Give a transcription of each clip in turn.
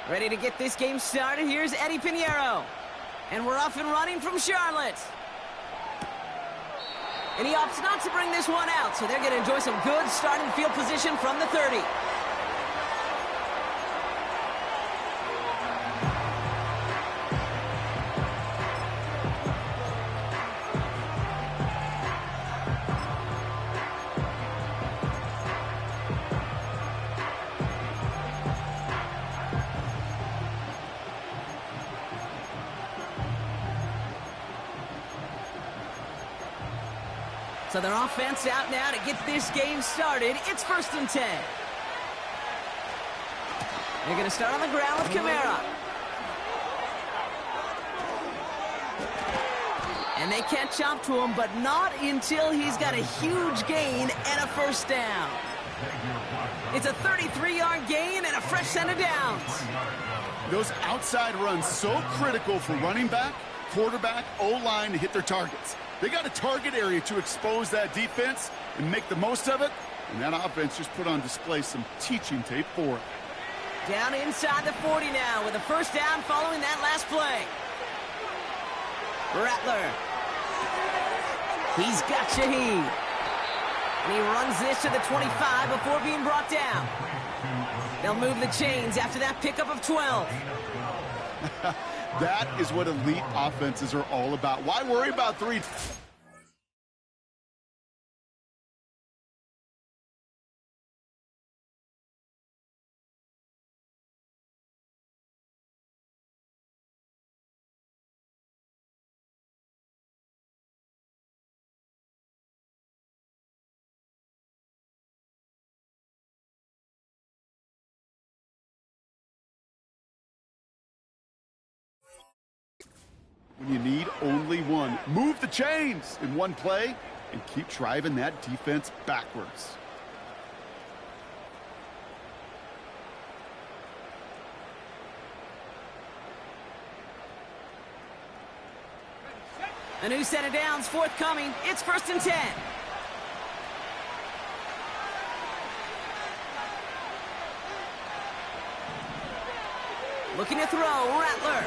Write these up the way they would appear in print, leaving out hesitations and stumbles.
Ready to get this game started. Here's Eddie Pinheiro. And we're off and running from Charlotte. And he opts not to bring this one out, so they're going to enjoy some good starting field position from the 30. So their offense out now to get this game started. It's 1st and 10. They're going to start on the ground with Kamara. And they catch up to him, but not until he's got a huge gain and a 1st down. It's a 33-yard gain and a fresh set of downs. Those outside runs so critical for running back, quarterback, O-line to hit their targets. They got a target area to expose that defense and make the most of it, and that offense just put on display some teaching tape for it. Down inside the 40 now with a 1st down following that last play. Rattler. He's got Shaheed. And he runs this to the 25 before being brought down. They'll move the chains after that pickup of 12. That is what elite offenses are all about. Why worry about 3? When you need only one, move the chains in one play and keep driving that defense backwards. A new set of downs forthcoming. It's 1st and 10. Looking to throw, Rattler.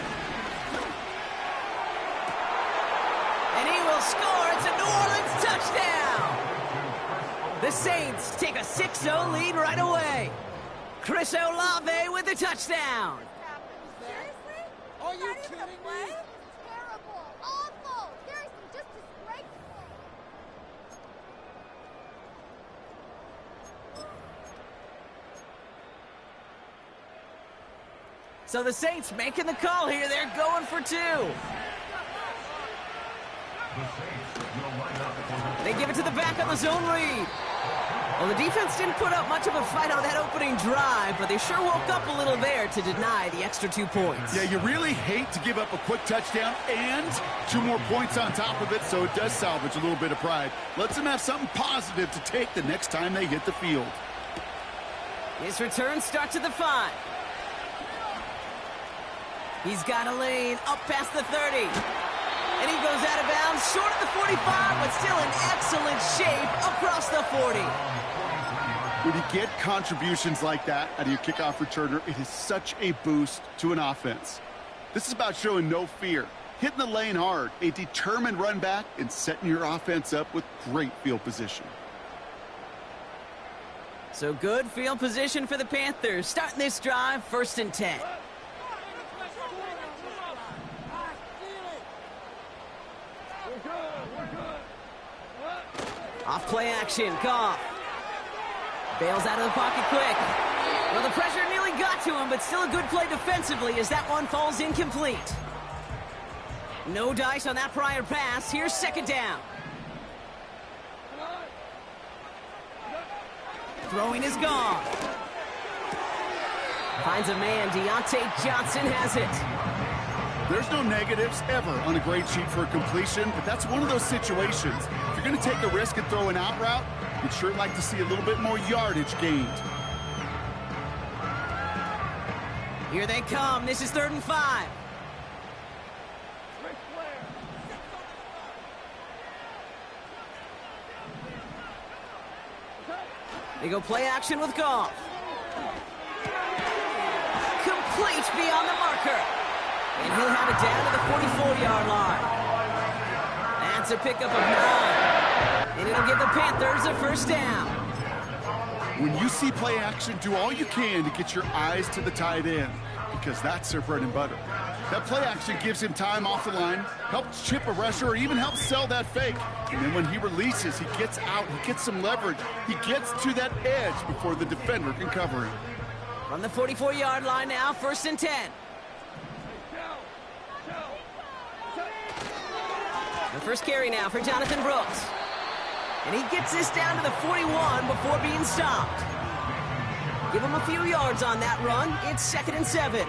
And he will score. It's a New Orleans touchdown. The Saints take a 6-0 lead right away. Chris Olave with the touchdown. Seriously? Are you kidding me? Terrible. Awful. Seriously, just disgraceful. So the Saints making the call here. They're going for 2. They give it to the back on the zone read. Well, the defense didn't put up much of a fight on that opening drive, but they sure woke up a little there to deny the extra 2 points. Yeah, you really hate to give up a quick touchdown and 2 more points on top of it, so it does salvage a little bit of pride. Lets them have something positive to take the next time they hit the field. His return starts at the 5. He's got a lane up past the 30. And he goes out of bounds, short of the 45, but still in excellent shape across the 40. When you get contributions like that out of your kickoff returner, it is such a boost to an offense. This is about showing no fear, hitting the lane hard, a determined run back, and setting your offense up with great field position. So good field position for the Panthers. Starting this drive, 1st and 10. Off play action, Goff. Bails out of the pocket quick. Well, the pressure nearly got to him, but still a good play defensively as that one falls incomplete. No dice on that prior pass. Here's 2nd down. Throwing is gone. Finds a man. Deontay Johnson has it. There's no negatives ever on a grade sheet for a completion, but that's one of those situations. If you're going to take a risk and throw an out route, you'd sure like to see a little bit more yardage gained. Here they come. This is 3rd and 5. They go play action with Goff. Complete beyond the marker. And he'll have it down to the 44-yard line. That's a pickup of 9. And it'll give the Panthers a first down. When you see play action, do all you can to get your eyes to the tight end, because that's their bread and butter. That play action gives him time off the line, helps chip a rusher, or even helps sell that fake. And then when he releases, he gets out, he gets some leverage. He gets to that edge before the defender can cover him. From the 44-yard line now, 1st and 10. The first carry now for Jonathan Brooks. And he gets this down to the 41 before being stopped. Give him a few yards on that run. It's 2nd and 7.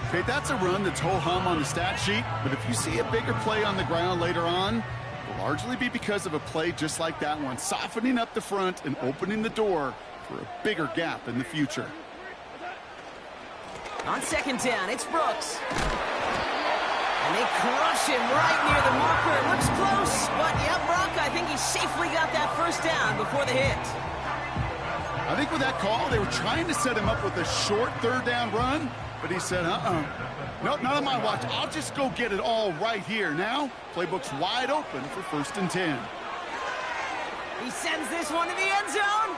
Okay, that's a run that's ho-hum on the stat sheet, but if you see a bigger play on the ground later on, it'll largely be because of a play just like that one, softening up the front and opening the door for a bigger gap in the future. On 2nd down, it's Brooks. And they crush him right near the marker. It looks close, but yeah, Brock, I think he safely got that first down before the hit. I think with that call, they were trying to set him up with a short 3rd down run, but he said, nope, not on my watch. I'll just go get it all right here. Now, playbook's wide open for 1st and 10. He sends this one to the end zone.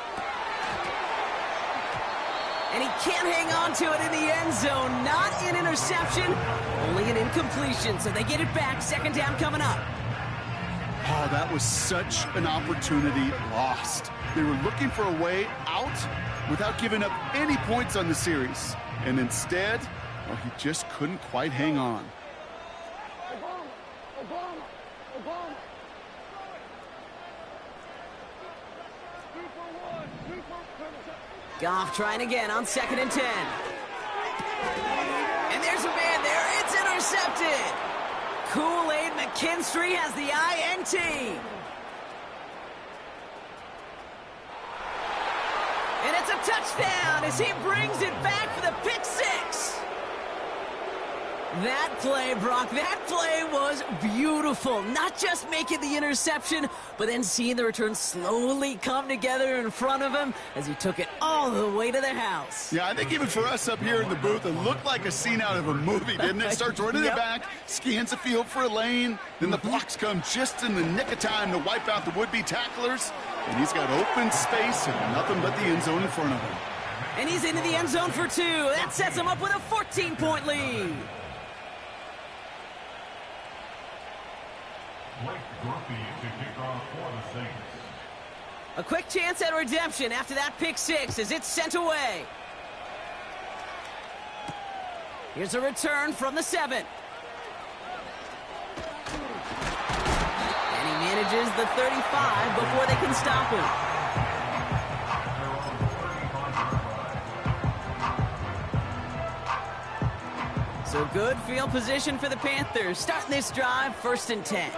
And he can't hang on to it in the end zone. Not an interception, only an incompletion. So they get it back. 2nd down coming up. Oh, that was such an opportunity lost. They were looking for a way out without giving up any points on the series. And instead, well, he just couldn't quite hang on. Goff trying again on 2nd and 10. And there's a man there. It's intercepted. Kool-Aid McKinstry has the INT. And it's a touchdown as he brings it back for the pick 6. That play, Brock, that play was beautiful. Not just making the interception, but then seeing the return slowly come together in front of him as he took it all the way to the house. Yeah, I think even for us up here in the booth, it looked like a scene out of a movie, didn't it? Starts running it back, scans the field for a lane, then the blocks come just in the nick of time to wipe out the would-be tacklers, and he's got open space and nothing but the end zone in front of him. And he's into the end zone for 2. That sets him up with a 14-point lead. A quick chance at redemption after that pick 6 as it's sent away. Here's a return from the 7. And he manages the 35 before they can stop him. So good field position for the Panthers. Starting this drive, 1st and 10.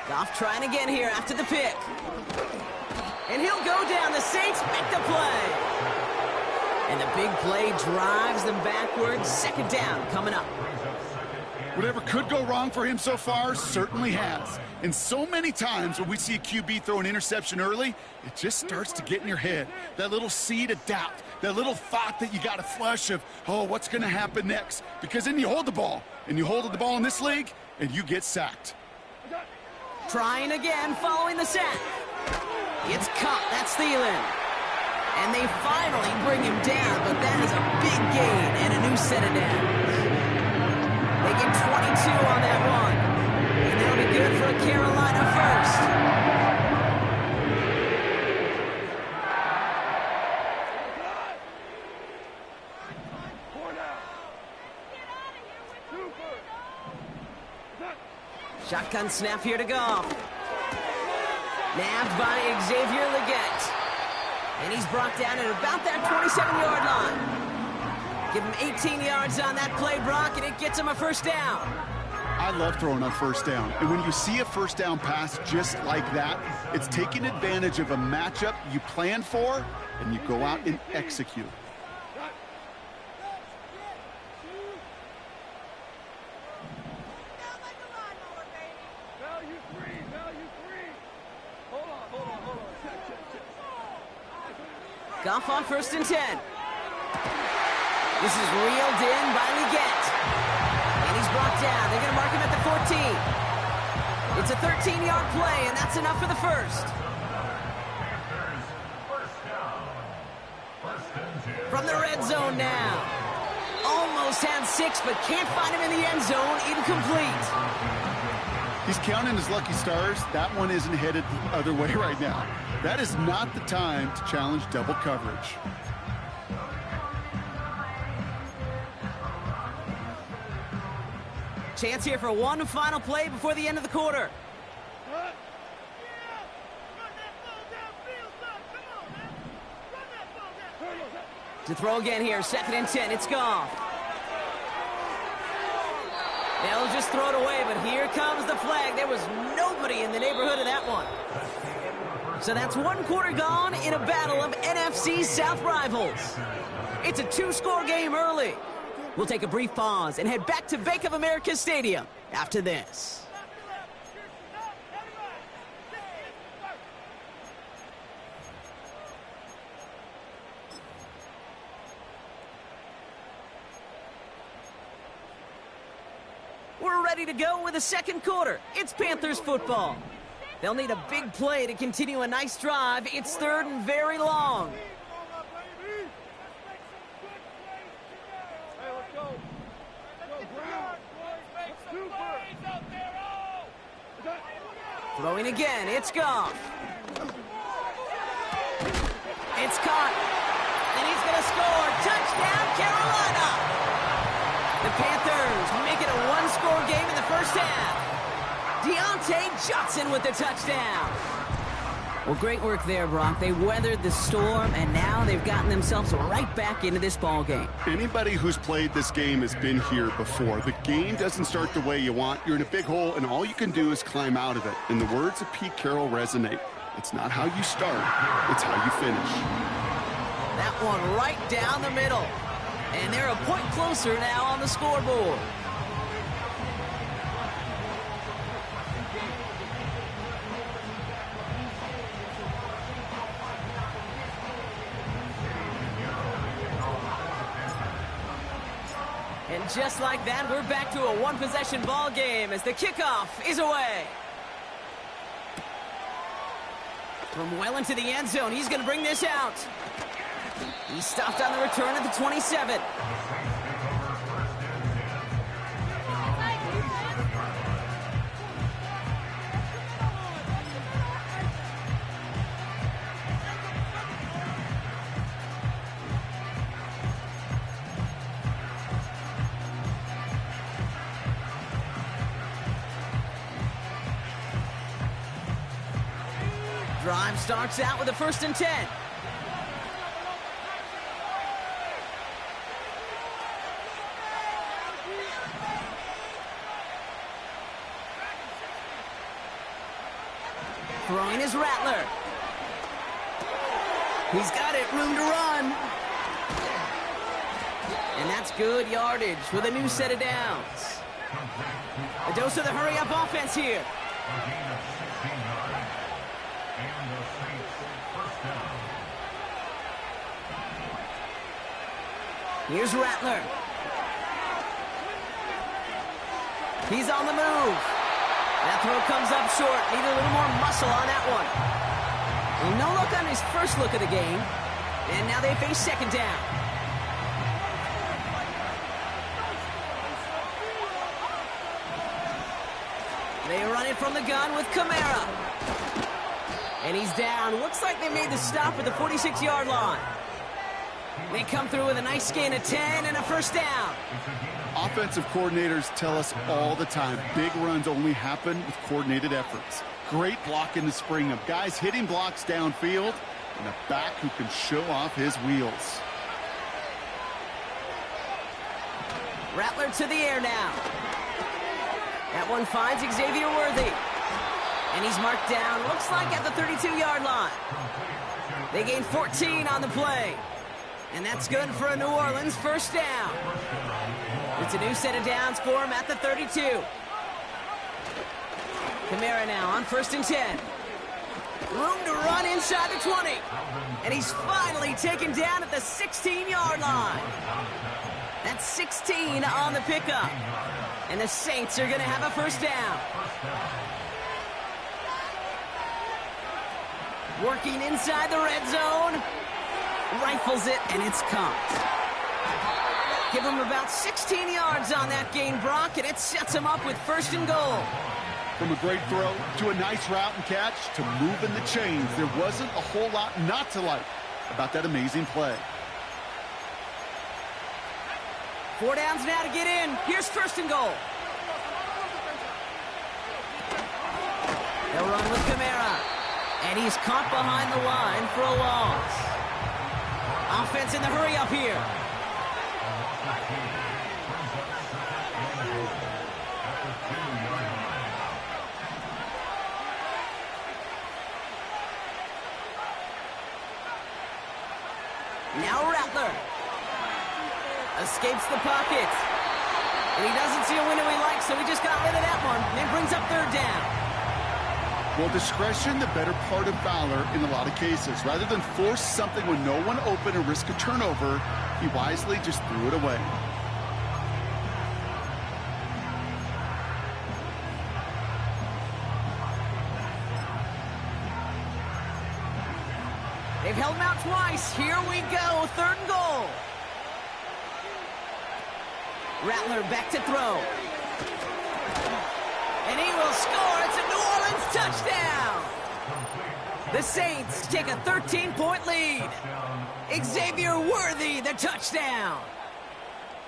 Goff trying again here after the pick. And he'll go down. The Saints make the play. And the big play drives them backwards. 2nd down coming up. Whatever could go wrong for him so far certainly has. And so many times when we see a QB throw an interception early, it just starts to get in your head. That little seed of doubt, that little thought that you got to flush of, oh, what's going to happen next? Because then you hold the ball, and you hold the ball in this league, and you get sacked. Trying again following the sack. It's caught. That's Thielen. And they finally bring him down, but that is a big gain and a new set of downs. They get 22 on that one. And that'll be good for a Carolina first. Shotgun snap here to Goff. Nabbed by Xavier Legette. And he's brought down at about that 27-yard line. Give him 18 yards on that play, Brock, and it gets him a first down. I love throwing on first down. And when you see a first down pass just like that, it's taking advantage of a matchup you planned for, and you go out and execute. Goff on 1st and 10. This is reeled in by Leggett. And he's brought down. They're going to mark him at the 14. It's a 13-yard play, and that's enough for the first. From the red zone now. Almost had 6, but can't find him in the end zone. Incomplete. He's counting his lucky stars. That one isn't headed the other way right now. That is not the time to challenge double coverage. Chance here for one final play before the end of the quarter. To throw again here, 2nd and 10. It's Goff. They'll just throw it away, but here comes the flag. There was nobody in the neighborhood of that one. So that's one quarter gone in a battle of NFC South rivals. It's a 2-score game early. We'll take a brief pause and head back to Bank of America Stadium after this. We're ready to go with the second quarter. It's Panthers football. They'll need a big play to continue a nice drive. It's 3rd and very long. Throwing again, it's Goff. It's caught. And he's going to score. Touchdown, Carolina! The Panthers make it a 1-score game in the first half. Deontay Johnson with the touchdown. Well, great work there, Brock. They weathered the storm, and now they've gotten themselves right back into this ball game. Anybody who's played this game has been here before. The game doesn't start the way you want. You're in a big hole, and all you can do is climb out of it. And the words of Pete Carroll resonate. It's not how you start, it's how you finish. That one right down the middle. And they're a point closer now on the scoreboard. And just like that, we're back to a one-possession ball game as the kickoff is away. From well into the end zone, he's going to bring this out. He's stopped on the return at the 27. Drive starts out with a 1st and 10. Throwing is Rattler. He's got it, room to run. And that's good yardage with a new set of downs. A dose of the hurry-up offense here. Here's Rattler. He's on the move. That throw comes up short. Need a little more muscle on that one. Well, no luck on his first look of the game. And now they face 2nd down. They run it from the gun with Kamara. And he's down. Looks like they made the stop at the 46-yard line. They come through with a nice gain of 10 and a 1st down. Offensive coordinators tell us all the time, big runs only happen with coordinated efforts. Great block in the spring of guys hitting blocks downfield and a back who can show off his wheels. Rattler to the air now. That one finds Xavier Worthy. And he's marked down, looks like at the 32-yard line. They gain 14 on the play. And that's good for a New Orleans 1st down. It's a new set of downs for him at the 32. Kamara now on 1st and 10. Room to run inside the 20. And he's finally taken down at the 16-yard line. That's 16 on the pickup. And the Saints are going to have a first down. Working inside the red zone. Rifles it, and it's caught. Give him about 16 yards on that gain, Brock, and it sets him up with first and goal. From a great throw to a nice route and catch to moving the chains, there wasn't a whole lot not to like about that amazing play. 4 downs now to get in. Here's first and goal. They'll run with Kamara. And he's caught behind the line for a loss. Offense in the hurry up here. Now Rattler escapes the pocket. And he doesn't see a window he likes, so he just got rid of that one. And brings up third down. Well, discretion, the better part of valor in a lot of cases. Rather than force something when no one open and risk a turnover, he wisely just threw it away. They've held him out twice. Here we go. Third and goal. Rattler back to throw. And he will score. It's a New Orleans touchdown. The Saints take a 13-point lead. Xavier Worthy, the touchdown.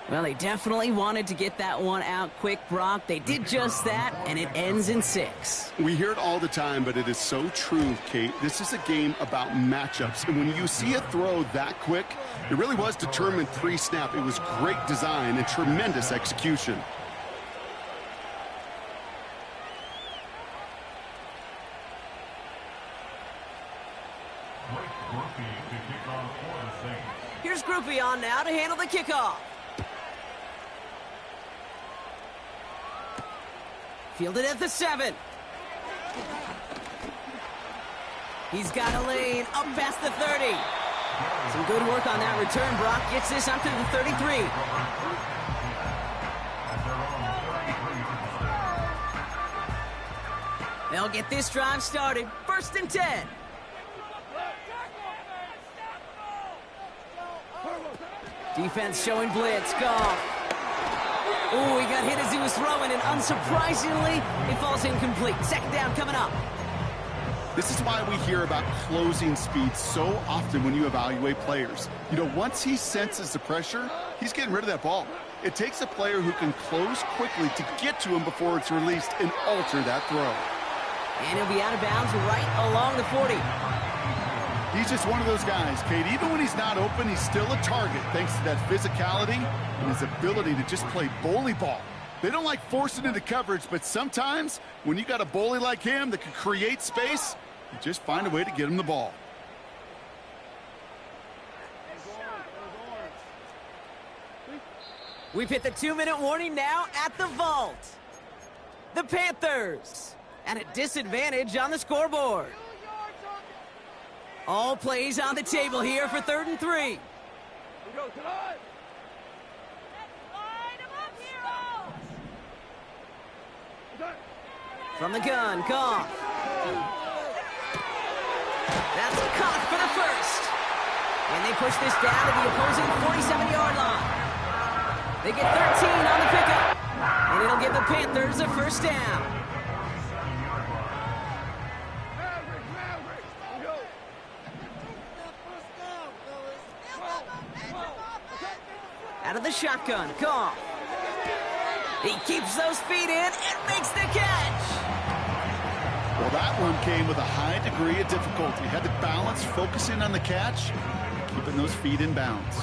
Well, they definitely wanted to get that one out quick, Brock. They did just that, and it ends in 6. We hear it all the time, but it is so true, Kate. This is a game about matchups. And when you see a throw that quick, it really was determined pre-snap. It was great design and tremendous execution. Here's Groupie on now to handle the kickoff. Fielded at the 7. He's got a lane up past the 30. Some good work on that return. Brock gets this up to the 33. They'll get this drive started. First and 10. Defense showing blitz. Goff. Ooh, he got hit as he was throwing, and unsurprisingly, it falls incomplete. Second down coming up. This is why we hear about closing speed so often when you evaluate players. You know, once he senses the pressure, he's getting rid of that ball. It takes a player who can close quickly to get to him before it's released and alter that throw. And he'll be out of bounds right along the 40. He's just one of those guys, Kate. Even when he's not open, he's still a target thanks to that physicality and his ability to just play bully ball. They don't like forcing into coverage, but sometimes when you got a bully like him that can create space, you just find a way to get him the ball. We've hit the 2-minute warning now at the vault. The Panthers at a disadvantage on the scoreboard. All plays on the table here for 3rd and 3. From the gun, Goff. That's caught for the first. And they push this down to the opposing 47-yard line. They get 13 on the pickup. And it'll give the Panthers a first down. Out of the shotgun, Goff. He keeps those feet in and makes the catch. Well, that one came with a high degree of difficulty. Had to balance focusing on the catch, keeping those feet in bounds.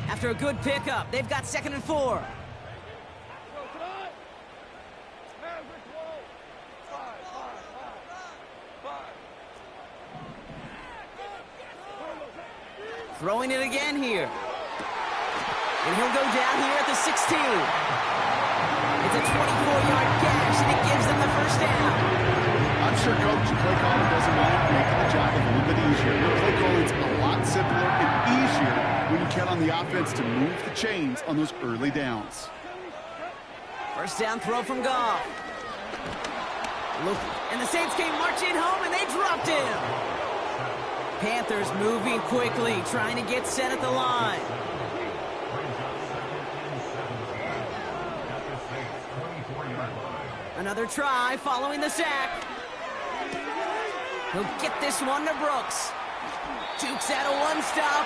After a good pickup, they've got 2nd and 4. Throwing it again here. And he'll go down here at the 16. It's a 24-yard gash, and it gives them the first down. I'm sure Coach play calling doesn't mind making the job a little bit easier. Your play calling's a lot simpler and easier when you count on the offense to move the chains on those early downs. First down throw from Goff. And the Saints came marching home, and they dropped him. Panthers moving quickly, trying to get set at the line. Another try following the sack. He'll get this one to Brooks. Jukes out a one-stop,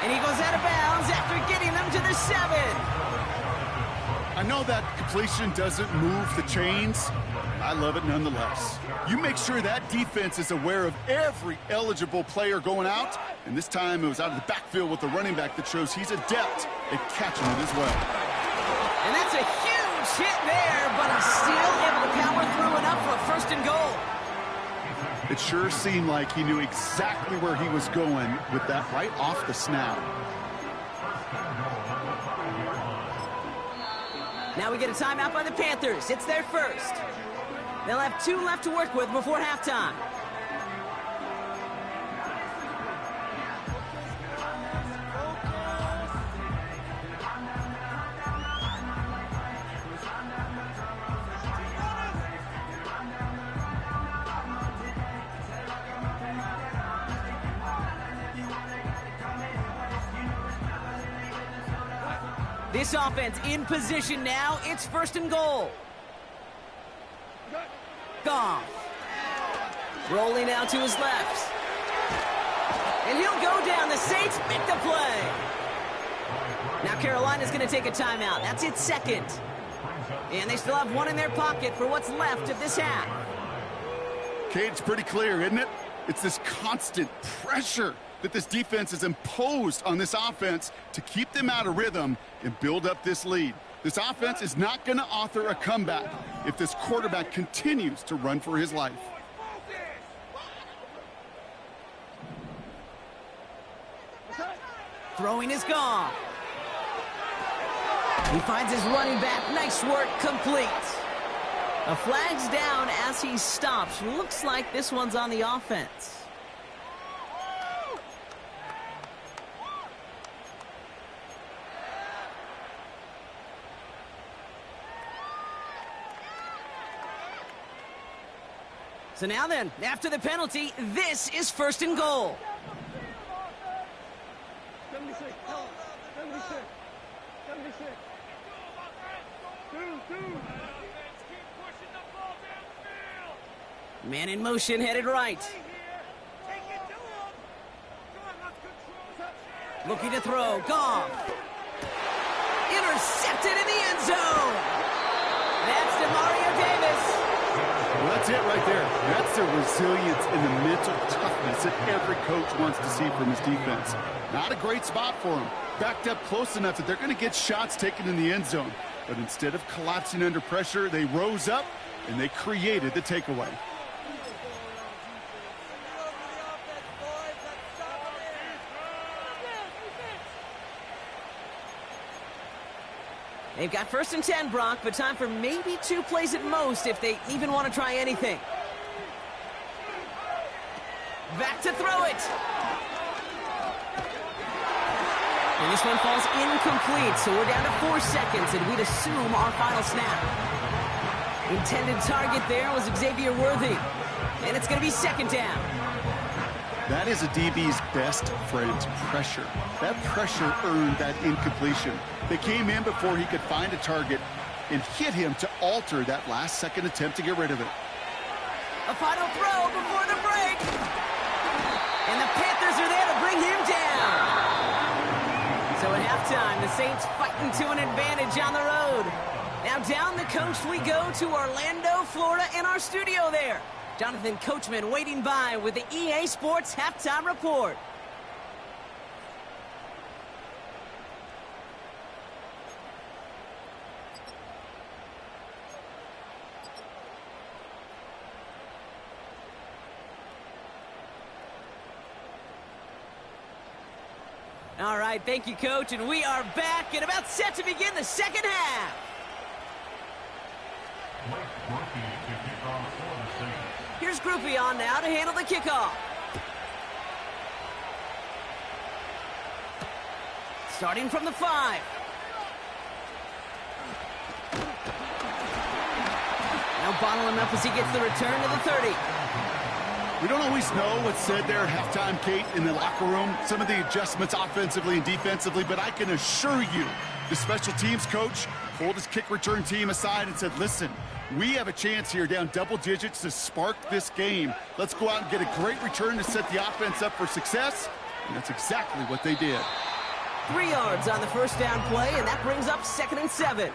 and he goes out of bounds after getting them to the 7. I know that completion doesn't move the chains. I love it nonetheless. You make sure that defense is aware of every eligible player going out, and this time it was out of the backfield with the running back that shows he's adept at catching it as well. And that's a huge hit there, but he's still able to power through enough for a 1st and goal. It sure seemed like he knew exactly where he was going with that right off the snap. Now we get a timeout by the Panthers. It's their first. They'll have 2 left to work with before halftime. This offense in position now. It's 1st and goal. Goff. Rolling out to his left. And he'll go down. The Saints make the play. Now Carolina's going to take a timeout. That's its 2nd. And they still have 1 in their pocket for what's left of this half. Kate, it's pretty clear, isn't it? It's this constant pressure that this defense has imposed on this offense to keep them out of rhythm and build up this lead. This offense is not going to author a comeback if this quarterback continues to run for his life. Throwing is gone. He finds his running back. Nice work, complete. A flag's down as he stops. Looks like this one's on the offense. So now then, after the penalty, this is 1st and goal. Man in motion, headed right. Looking to throw, Goff. Intercepted in the end zone. That's DeMario Davis. Well, that's it right there. That's the resilience and the mental toughness that every coach wants to see from his defense. Not a great spot for him. Backed up close enough that they're going to get shots taken in the end zone. But instead of collapsing under pressure, they rose up and they created the takeaway. They've got 1st and 10, Brock, but time for maybe 2 plays at most if they even want to try anything. Back to throw it. And this one falls incomplete, so we're down to 4 seconds, and we'd assume our final snap. Intended target there was Xavier Worthy, and it's going to be 2nd down. That is a DB's best friend, pressure. That pressure earned that incompletion. They came in before he could find a target and hit him to alter that last-second attempt to get rid of it. A final throw before the break. And the Panthers are there to bring him down. So at halftime, the Saints fighting to an advantage on the road. Now down the coast we go to Orlando, Florida, in our studio there. Jonathan Coachman waiting by with the EA Sports Halftime Report. All right, thank you, Coach, and we are back and about set to begin the second half. Here's Groupie on now to handle the kickoff. Starting from the 5. Now bottle him up as he gets the return to the 30. We don't always know what's said there at halftime, Kate, in the locker room. Some of the adjustments offensively and defensively, but I can assure you the special teams coach pulled his kick return team aside and said, listen, we have a chance here down double digits to spark this game. Let's go out and get a great return to set the offense up for success. And that's exactly what they did. 3 yards on the first down play, and that brings up 2nd and 7.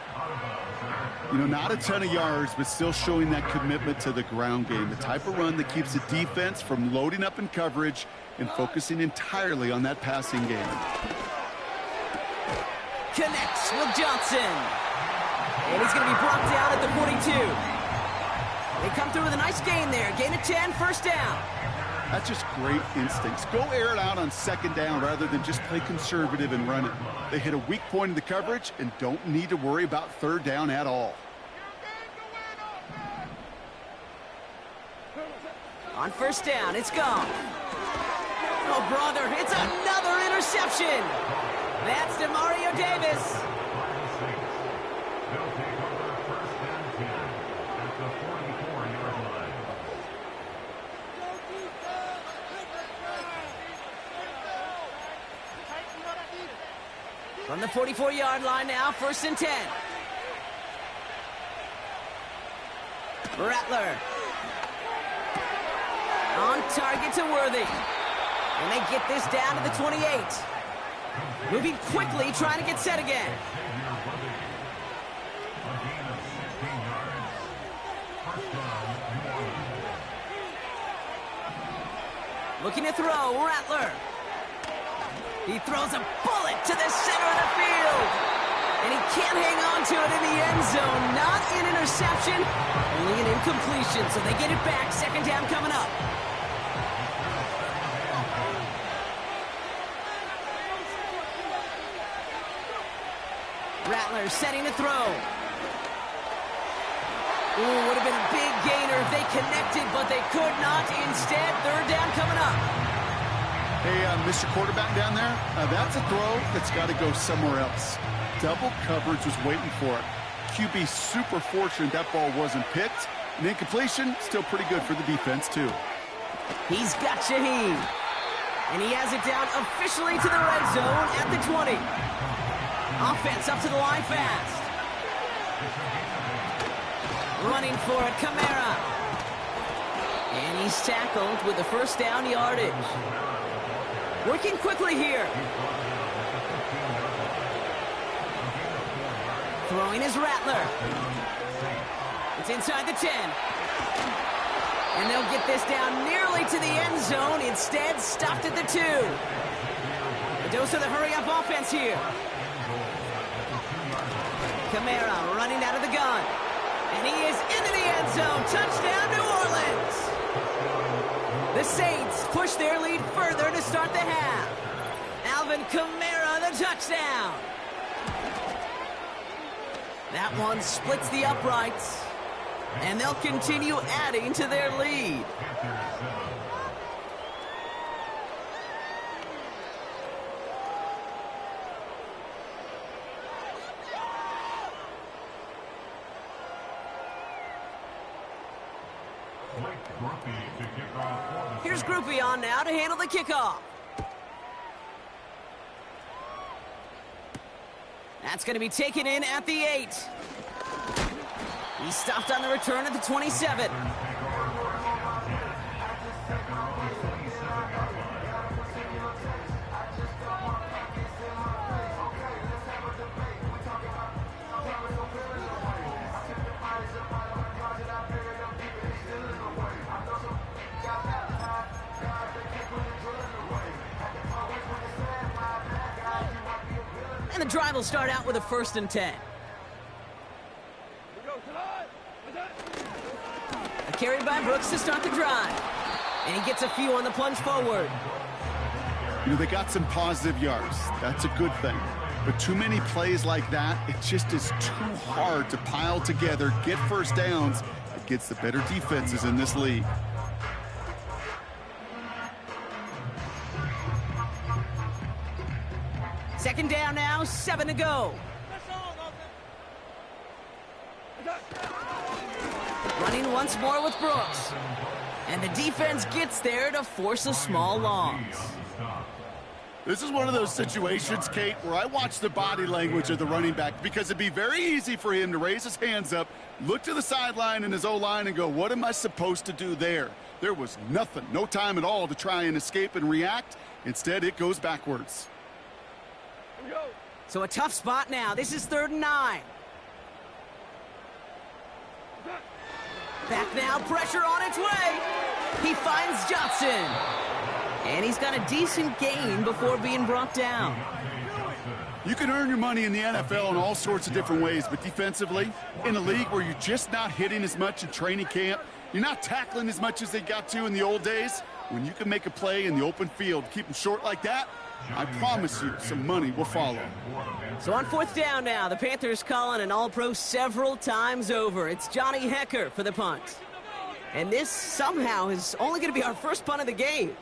You know, not a ton of yards, but still showing that commitment to the ground game. The type of run that keeps the defense from loading up in coverage and focusing entirely on that passing game. Connects with Johnson. And he's going to be brought down at the 42. They come through with a nice gain there. Gain of 10, first down. That's just great instincts. Go air it out on 2nd down rather than just play conservative and run it. They hit a weak point in the coverage and don't need to worry about 3rd down at all. On first down, it's gone. Oh, brother, it's another interception. That's DeMario Davis. From the 44-yard line now, 1st and 10. Rattler. On target to Worthy. And they get this down to the 28. Moving quickly, trying to get set again. Looking to throw, Rattler. He throws a bullet to the center of the field. And he can't hang on to it in the end zone. Not an interception, only an incompletion. So they get it back, 2nd down coming up. Rattler setting to throw. Ooh, would have been a big gainer if they connected, but they could not. Instead, 3rd down coming up. Hey, Mr. Quarterback down there, that's a throw that's got to go somewhere else. Double coverage was waiting for it. QB super fortunate that ball wasn't picked. And incompletion, still pretty good for the defense, too. He's got Shaheed. And he has it down officially to the red zone at the 20. Offense up to the line fast. Running for it, Kamara. And he's tackled with the 1st down yardage. Working quickly here. Throwing is Rattler. It's inside the 10. And they'll get this down nearly to the end zone. Instead, stopped at the 2. A dose of the hurry-up offense here. Kamara running out of the gun. And he is into the end zone. Touchdown, New Orleans. The Saints push their lead further to start the half. Alvin Kamara, the touchdown. That one splits the uprights. And they'll continue adding to their lead. Here's Groupie on now to handle the kickoff. That's going to be taken in at the 8. He stopped on the return at the 27. And the drive will start out with a 1st and 10. A carry by Brooks to start the drive. And he gets a few on the plunge forward. You know, they got some positive yards. That's a good thing. But too many plays like that, it just is too hard to pile together, get 1st downs, against the better defenses in this league. Second down now, 7 to go. Running once more with Brooks. And the defense gets there to force a small loss. This is one of those situations, Kate, where I watch the body language of the running back, because it'd be very easy for him to raise his hands up, look to the sideline in his O-line and go, what am I supposed to do there? There was nothing, no time at all to try and escape and react. Instead, it goes backwards. So a tough spot now. This is 3rd and 9. Back now, pressure on its way. He finds Johnson. And he's got a decent gain before being brought down. You can earn your money in the NFL in all sorts of different ways, but defensively, in a league where you're just not hitting as much in training camp, you're not tackling as much as they got to in the old days, when you can make a play in the open field, keep them short like that, I promise you some money will follow. So on 4th down now, the Panthers calling an All-Pro several times over. It's Johnny Hecker for the punt. And this somehow is only going to be our first punt of the game.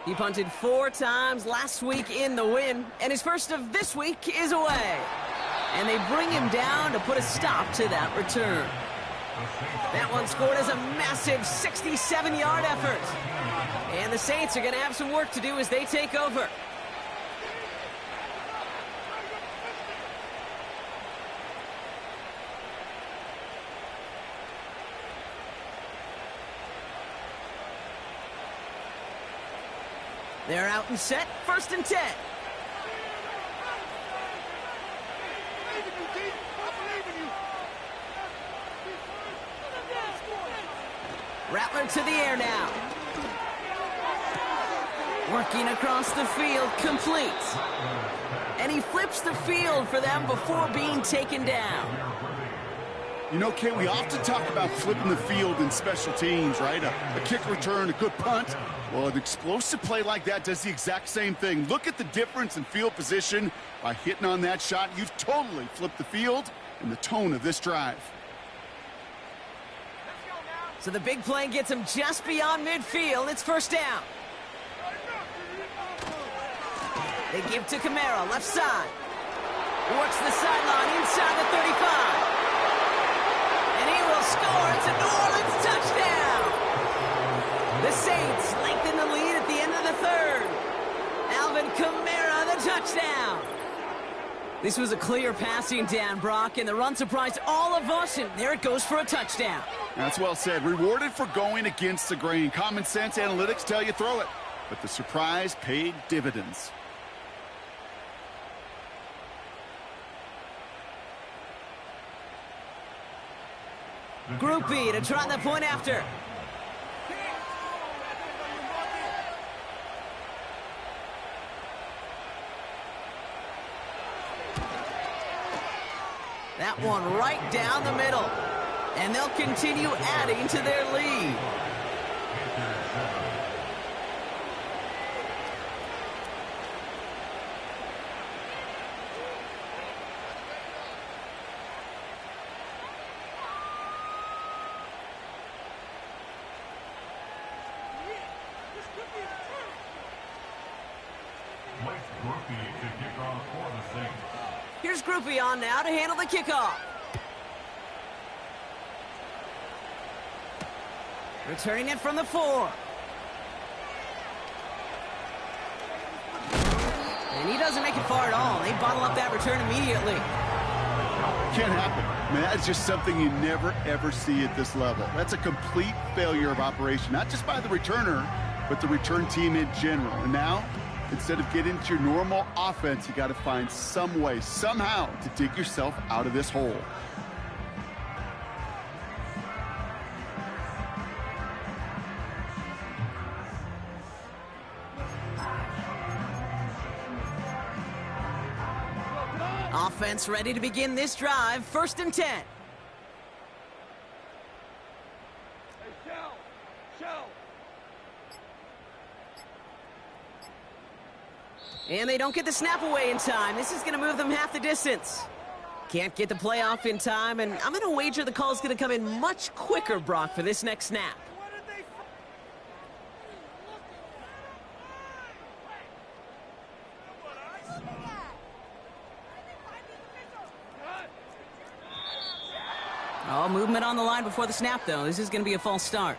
He punted 4 times last week in the win, and his first of this week is away. And they bring him down to put a stop to that return. That one scored as a massive 67-yard effort. And the Saints are going to have some work to do as they take over. They're out and set, 1st and 10. Rattler to the air now. Working across the field, complete. And he flips the field for them before being taken down. You know, Kate, we often talk about flipping the field in special teams, right? A kick return, a good punt. Well, an explosive play like that does the exact same thing. Look at the difference in field position. By hitting on that shot, you've totally flipped the field and the tone of this drive. So the big play gets him just beyond midfield. It's 1st down. They give to Kamara, left side. Works the sideline inside the 35. And he will score. It's a New Orleans touchdown. The Saints lengthen the lead at the end of the 3rd. Alvin Kamara, the touchdown. This was a clear passing down, Brock, and the run surprised all of us, and there it goes for a touchdown. That's well said. Rewarded for going against the grain. Common sense analytics tell you throw it, but the surprise paid dividends. Group B to try the point after. That one right down the middle. And they'll continue adding to their lead. Here's Groupie on now to handle the kickoff. Returning it from the 4. And he doesn't make it far at all. They bottle up that return immediately. Can't happen. I mean, that's just something you never, ever see at this level. That's a complete failure of operation, not just by the returner, but the return team in general. And now, instead of getting to your normal offense, you got to find some way, somehow, to dig yourself out of this hole. Offense ready to begin this drive. 1st and 10. And they don't get the snap away in time. This is going to move them half the distance. Can't get the play off in time, and I'm going to wager the call's going to come in much quicker, Brock, for this next snap. Oh, movement on the line before the snap, though. This is going to be a false start.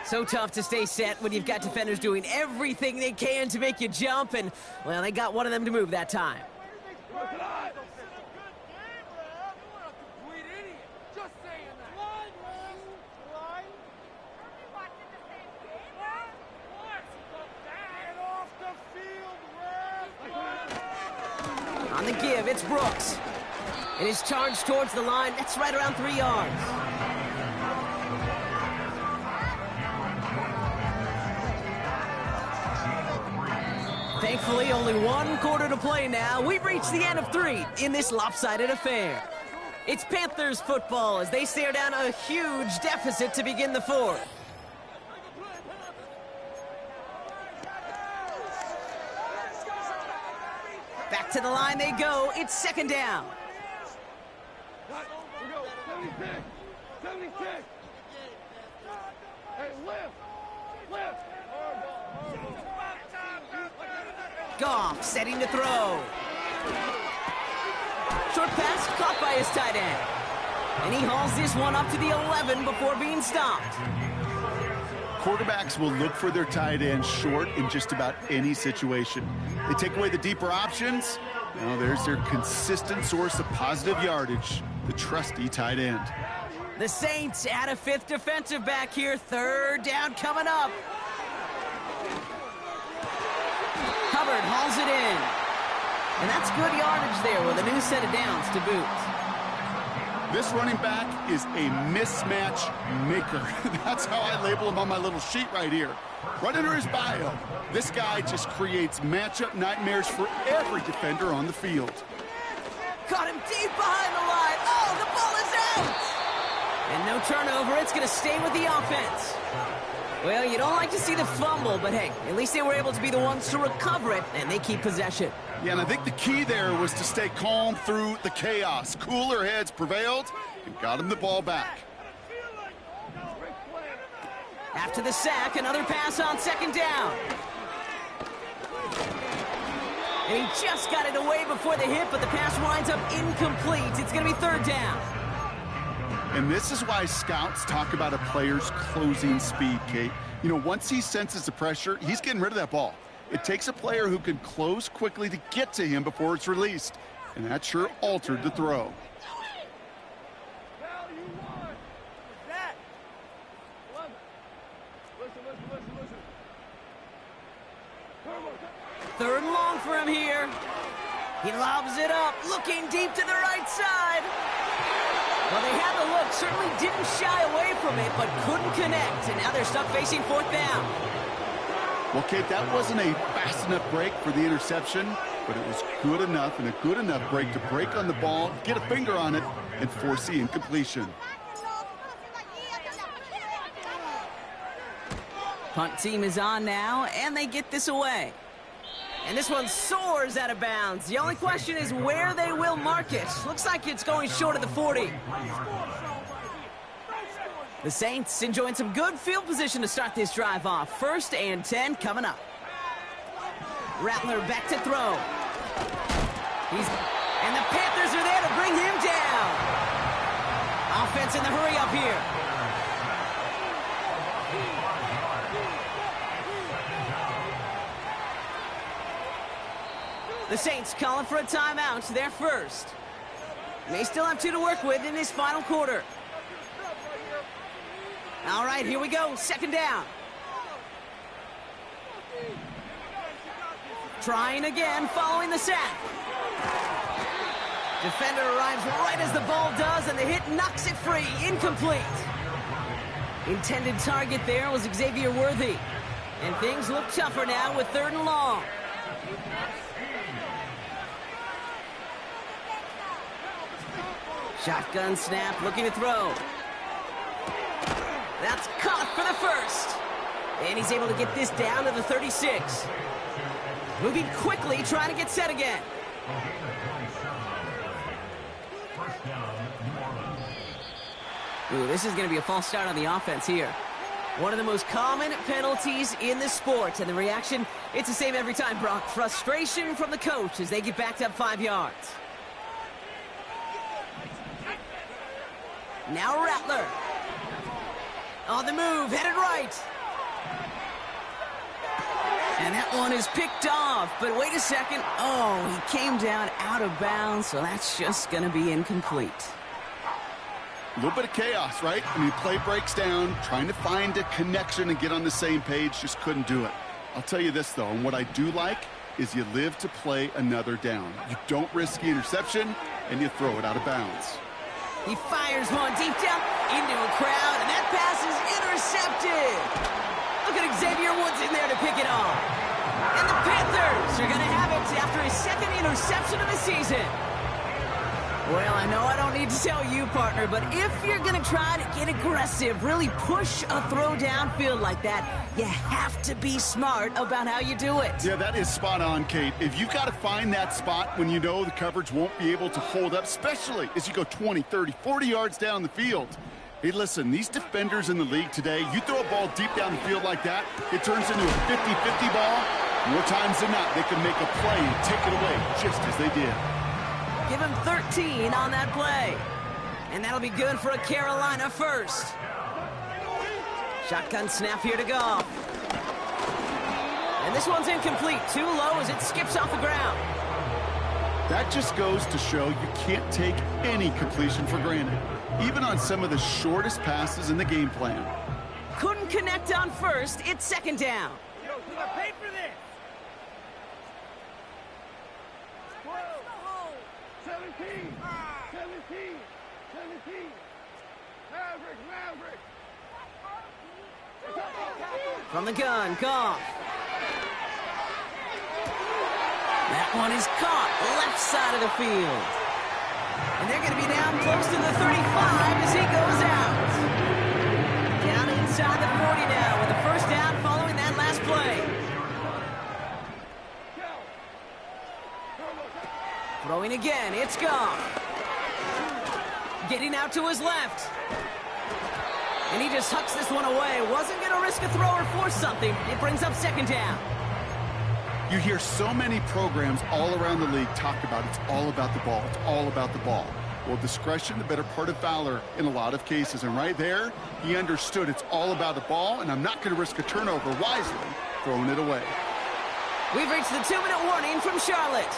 So tough to stay set when you've got defenders doing everything they can to make you jump, and, well, they got one of them to move that time. On the give, it's Brooks. And his charge towards the line, that's right around 3 yards. Thankfully, only 1 quarter to play now. We've reached the end of 3 in this lopsided affair. It's Panthers football as they stare down a huge deficit to begin the 4th. Back to the line they go. It's 2nd down. Goff setting to throw. Short pass caught by his tight end. And he hauls this one up to the 11 before being stopped. Quarterbacks will look for their tight end short in just about any situation. They take away the deeper options. Well, there's their consistent source of positive yardage, the trusty tight end. The Saints add a 5th defensive back here. 3rd down coming up. Hubbard hauls it in. And that's good yardage there with a new set of downs to boot. This running back is a mismatch maker. That's how I label him on my little sheet right here. Right under his bio, this guy just creates matchup nightmares for every defender on the field. Caught him deep behind the line. Oh, the ball is out! And no turnover. It's going to stay with the offense. Well, you don't like to see the fumble, but hey, at least they were able to be the ones to recover it, and they keep possession. Yeah, and I think the key there was to stay calm through the chaos. Cooler heads prevailed and got him the ball back. After the sack, another pass on 2nd down. And he just got it away before the hit, but the pass winds up incomplete. It's going to be 3rd down. And this is why scouts talk about a player's closing speed, Kate. You know, once he senses the pressure, he's getting rid of that ball. It takes a player who can close quickly to get to him before it's released. And that sure altered the throw. Third and long for him here. He lobs it up, looking deep to the right side. Well, they had the look, certainly didn't shy away from it, but couldn't connect. And now they're stuck facing 4th down. Well, Kate, that wasn't a fast enough break for the interception, but it was good enough and a good enough break to break on the ball, get a finger on it, and force the incompletion. Punt team is on now, and they get this away. And this one soars out of bounds. The only question is where they will mark it. Looks like it's going short of the 40. The Saints enjoying some good field position to start this drive off. 1st and 10 coming up. Rattler back to throw. And the Panthers are there to bring him down. Offense in the hurry up here. The Saints calling for a timeout. They're first. They still have 2 to work with in this final quarter. All right, here we go. 2nd down. Trying again following the sack. Defender arrives right as the ball does, and the hit knocks it free. Incomplete. Intended target there was Xavier Worthy. And things look tougher now with 3rd and long. Shotgun snap, looking to throw. That's caught for the 1st. And he's able to get this down to the 36. Moving quickly, trying to get set again. Ooh, this is going to be a false start on the offense here. One of the most common penalties in the sport, and the reaction, it's the same every time, Brock. Frustration from the coach as they get backed up 5 yards. Now Rattler. On the move, headed right. And that one is picked off, but wait a second. Oh, he came down out of bounds, so that's just going to be incomplete. A little bit of chaos, right? I mean, play breaks down, trying to find a connection and get on the same page, just couldn't do it. I'll tell you this, though, and what I do like is you live to play another down. You don't risk the interception, and you throw it out of bounds. He fires one deep down into a crowd, and that pass is intercepted. Look at Xavier Woods in there to pick it off. And the Panthers are going to have it after his second interception of the season. Well, I know I don't need to tell you, partner, but if you're going to try to get aggressive, really push a throw downfield like that, you have to be smart about how you do it. Yeah, that is spot on, Kate. If you've got to find that spot when you know the coverage won't be able to hold up, especially as you go 20, 30, 40 yards down the field. Hey, listen, these defenders in the league today, you throw a ball deep down the field like that, it turns into a 50-50 ball. More times than not, they can make a play and take it away just as they did. Give him 13 on that play. And that'll be good for a Carolina first. Shotgun snap here to go. And this one's incomplete. Too low as it skips off the ground. That just goes to show you can't take any completion for granted, even on some of the shortest passes in the game plan. Couldn't connect on first. It's second down. Yo, you got paid for this. 17! Maverick! From the gun, Goff. That one is caught, left side of the field. And they're going to be down close to the 35 as he goes out. Down inside the 40 now with the first down following that last play. Throwing again, it's Goff. Getting out to his left. And he just hucks this one away. Wasn't going to risk a throw or force something. It brings up second down. You hear so many programs all around the league talk about it's all about the ball. It's all about the ball. Well, discretion, the better part of valor in a lot of cases. And right there, he understood it's all about the ball, and I'm not going to risk a turnover wisely, throwing it away. We've reached the 2-minute warning from Charlotte.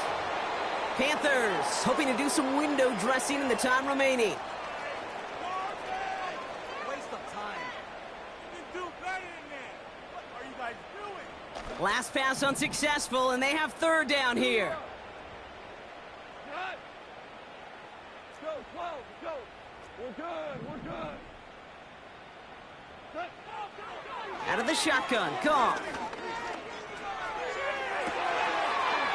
Panthers hoping to do some window dressing in the time remaining. Waste of time. You can do better than that. What are you guys doing? Last pass unsuccessful, and they have third down here. Cut. Let's go, let's go. We're good. Out of the shotgun, Goff.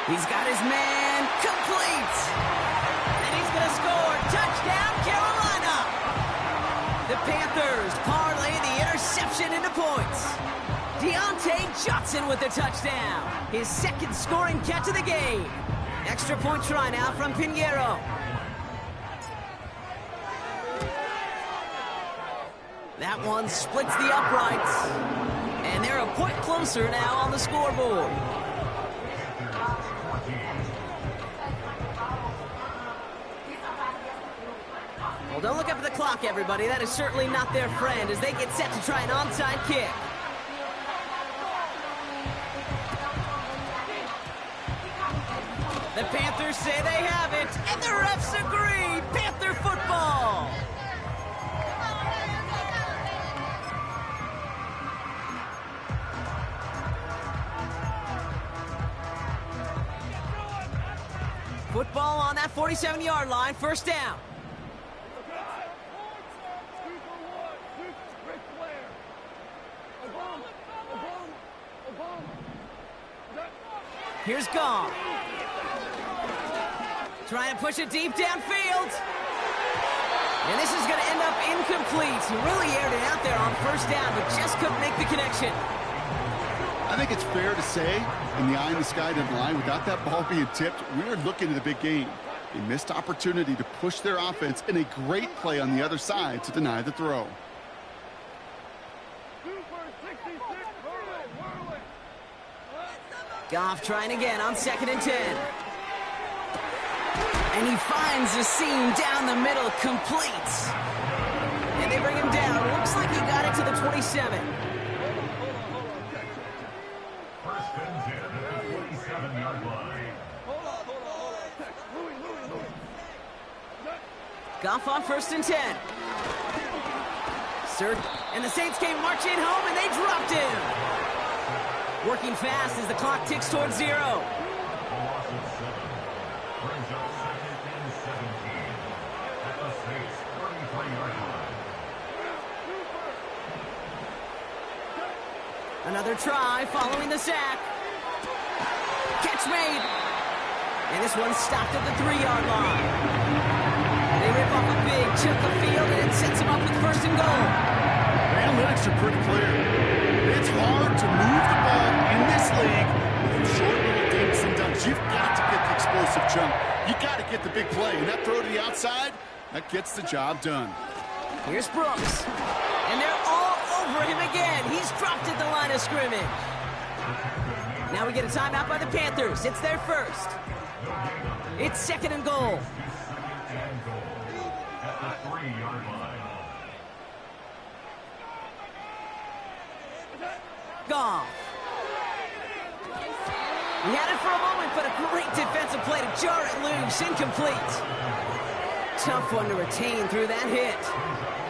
He's got his man complete. And he's going to score. Touchdown, Carolina. The Panthers parlay the interception into points. Deontay Johnson with the touchdown. His second scoring catch of the game. Extra point try now from Pinheiro. That one splits the uprights. And they're a point closer now on the scoreboard. Well, don't look up at the clock, everybody. That is certainly not their friend as they get set to try an onside kick. The Panthers say they have it, and the refs agree. Panther football. Football on that 47-yard line, first down. Here's Goff. Trying to push it deep downfield. And this is going to end up incomplete. He really aired it out there on first down, but just couldn't make the connection. I think it's fair to say, in the eye in the sky doesn't lie, without that ball being tipped, we are looking at a big game. A missed opportunity to push their offense and a great play on the other side to deny the throw. Goff trying again on 2nd and 10. And he finds the seam down the middle, completes. And they bring him down. Looks like he got it to the 27. First and 10 at the 27-yard line. Goff on 1st and 10. And the Saints came marching home, and they dropped him. Working fast as the clock ticks towards 0. A loss of 7. Brings up 2nd and 17 at the Saints' 33-yard line. Another try following the sack. Catch made. And this one's stopped at the 3-yard line. They rip off a big chunk of field, and it sets them up with 1st and goal. The analytics are pretty clear. It's hard to move the ball in this league with short little dinks and dunks. You've got to get the explosive chunk. You've got to get the big play. And that throw to the outside, that gets the job done. Here's Brooks. And they're all over him again. He's dropped at the line of scrimmage. Now we get a timeout by the Panthers. It's their first. It's 2nd and goal. At the 3-yard line. Goff. He had it for a moment, but a great defensive play to jar it loose. Incomplete. Tough one to retain through that hit.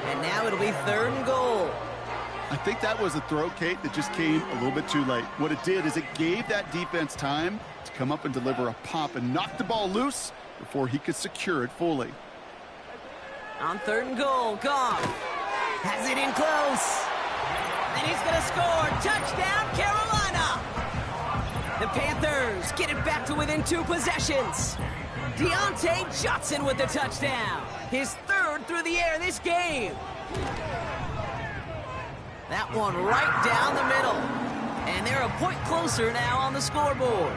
And now it'll be 3rd and goal. I think that was a throw, Kate, that just came a little bit too late. What it did is it gave that defense time to come up and deliver a pop and knock the ball loose before he could secure it fully. On 3rd and goal, Goff has it in close. And he's going to score. Touchdown, Carolina. The Panthers get it back to within 2 possessions. Deontay Johnson with the touchdown. His 3rd through the air this game. That one right down the middle. And they're a point closer now on the scoreboard.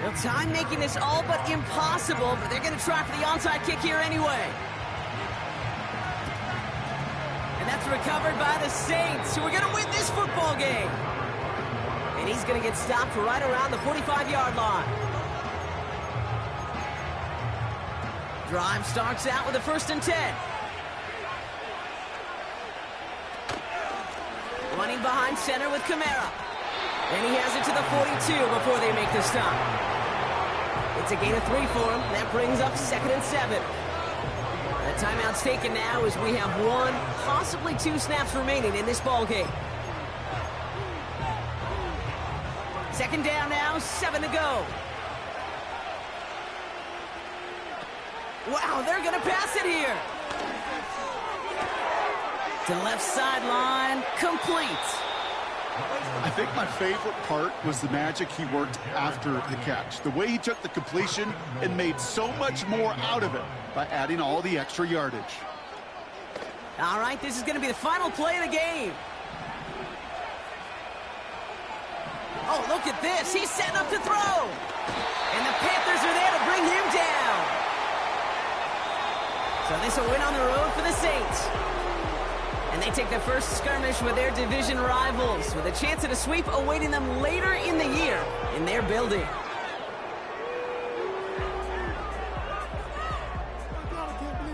Well, time making this all but impossible, but they're going to try for the onside kick here anyway. And that's recovered by the Saints, who are going to win this football game. And he's going to get stopped right around the 45-yard line. Drive starts out with a 1st and 10. Running behind center with Kamara. And he has it to the 42 before they make the stop. It's a gain of 3 for him. That brings up 2nd and 7. The timeout's taken now as we have 1, possibly 2 snaps remaining in this ball game. 2nd down now, 7 to go. Wow, they're going to pass it here. To left sideline, complete. I think my favorite part was the magic he worked after the catch. The way he took the completion and made so much more out of it by adding all the extra yardage. All right, this is going to be the final play of the game. Oh, look at this. He's setting up to throw. And the Panthers are there to bring him down. So this will win on the road for the Saints. And they take their first skirmish with their division rivals with a chance at a sweep awaiting them later in the year in their building.